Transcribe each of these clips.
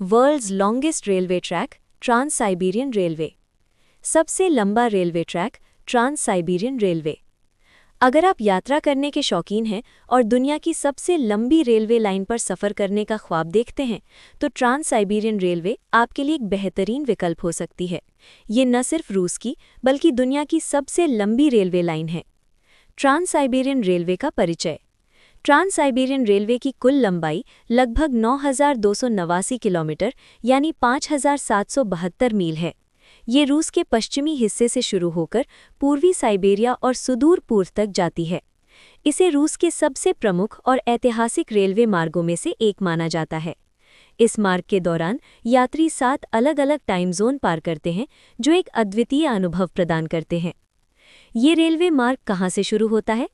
World's longest railway track trans Siberian railway. सबसे लंबा railway track trans Siberian railway. अगर आप यात्रा करने के शौकीन हैं और दुनिया की सबसे लंबी रेलवे लाइन पर सफ़र करने का ख्वाब देखते हैं तो ट्रांस साइबेरियन रेलवे आपके लिए एक बेहतरीन विकल्प हो सकती है। ये न सिर्फ रूस की बल्कि दुनिया की सबसे लंबी रेलवे लाइन है। ट्रांस साइबेरियन रेलवे का परिचय। ट्रांस साइबेरियन रेलवे की कुल लंबाई लगभग 9,289 किलोमीटर यानी 5,772 मील है। ये रूस के पश्चिमी हिस्से से शुरू होकर पूर्वी साइबेरिया और सुदूर पूर्व तक जाती है। इसे रूस के सबसे प्रमुख और ऐतिहासिक रेलवे मार्गों में से एक माना जाता है। इस मार्ग के दौरान यात्री 7 अलग-अलग टाइम जोन पार करते हैं जो एक अद्वितीय अनुभव प्रदान करते हैं। ये रेलवे मार्ग कहाँ से शुरू होता है?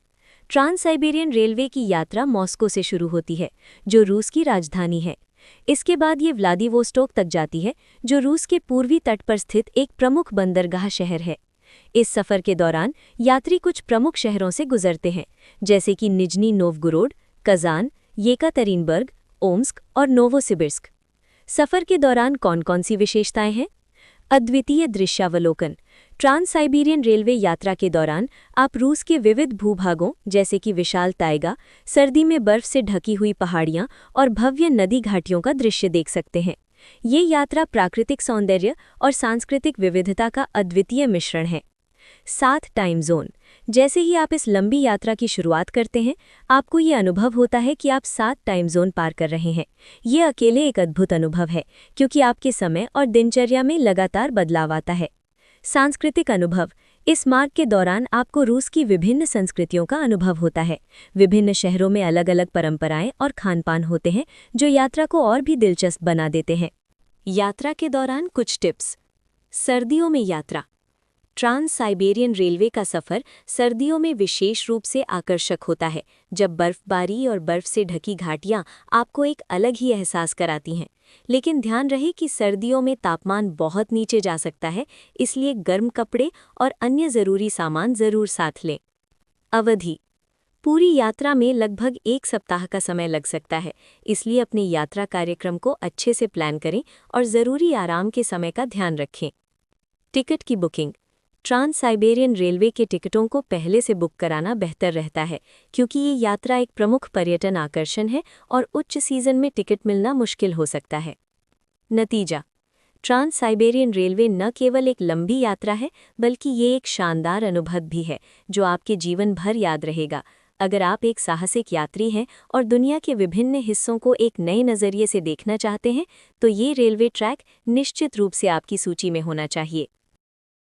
ट्रांस साइबेरियन रेलवे की यात्रा मॉस्को से शुरू होती है, जो रूस की राजधानी है। इसके बाद ये व्लादिवोस्टोक तक जाती है, जो रूस के पूर्वी तट पर स्थित एक प्रमुख बंदरगाह शहर है। इस सफ़र के दौरान यात्री कुछ प्रमुख शहरों से गुजरते हैं, जैसे कि Nizhny Novgorod, Kazan, Yekaterinburg, Omsk और नोवोसिबिर्स्क। सफ़र के दौरान कौन-कौन सी विशेषताएं हैं? अद्वितीय दृश्यावलोकन। ट्रांस साइबेरियन रेलवे यात्रा के दौरान आप रूस के विविध भूभागों जैसे कि विशाल ताइगा, सर्दी में बर्फ से ढकी हुई पहाड़ियां और भव्य नदी घाटियों का दृश्य देख सकते हैं। ये यात्रा प्राकृतिक सौंदर्य और सांस्कृतिक विविधता का अद्वितीय मिश्रण है। 7 टाइम जोन। जैसे ही आप इस लंबी यात्रा की शुरुआत करते हैं, आपको ये अनुभव होता है कि आप 7 टाइम जोन पार कर रहे हैं। ये अकेले एक अद्भुत अनुभव है, क्योंकि आपके समय और दिनचर्या में लगातार बदलाव आता है। सांस्कृतिक अनुभव। इस मार्ग के दौरान आपको रूस की विभिन्न संस्कृतियों का अनुभव होता है। विभिन्न शहरों में अलग-अलग परंपराएं और खानपान होते हैं, जो यात्रा को और भी दिलचस्प बना देते हैं। यात्रा के दौरान कुछ टिप्स। सर्दियों में यात्रा। ट्रांस साइबेरियन रेलवे का सफ़र सर्दियों में विशेष रूप से आकर्षक होता है, जब बर्फबारी और बर्फ से ढकी घाटियां आपको एक अलग ही एहसास कराती हैं। लेकिन ध्यान रहे कि सर्दियों में तापमान बहुत नीचे जा सकता है, इसलिए गर्म कपड़े और अन्य ज़रूरी सामान ज़रूर साथ लें। अवधि। पूरी यात्रा में लगभग 1 सप्ताह का समय लग सकता है, इसलिए अपने यात्रा कार्यक्रम को अच्छे से प्लान करें और ज़रूरी आराम के समय का ध्यान रखें। टिकट की बुकिंग। ट्रांस साइबेरियन रेलवे के टिकटों को पहले से बुक कराना बेहतर रहता है, क्योंकि ये यात्रा एक प्रमुख पर्यटन आकर्षण है और उच्च सीजन में टिकट मिलना मुश्किल हो सकता है। नतीजा। ट्रांस साइबेरियन रेलवे न केवल एक लंबी यात्रा है, बल्कि ये एक शानदार अनुभव भी है, जो आपके जीवन भर याद रहेगा। अगर आप एक साहसिक यात्री हैं और दुनिया के विभिन्न हिस्सों को एक नए नज़रिए से देखना चाहते हैं, तो ये रेलवे ट्रैक निश्चित रूप से आपकी सूची में होना चाहिए।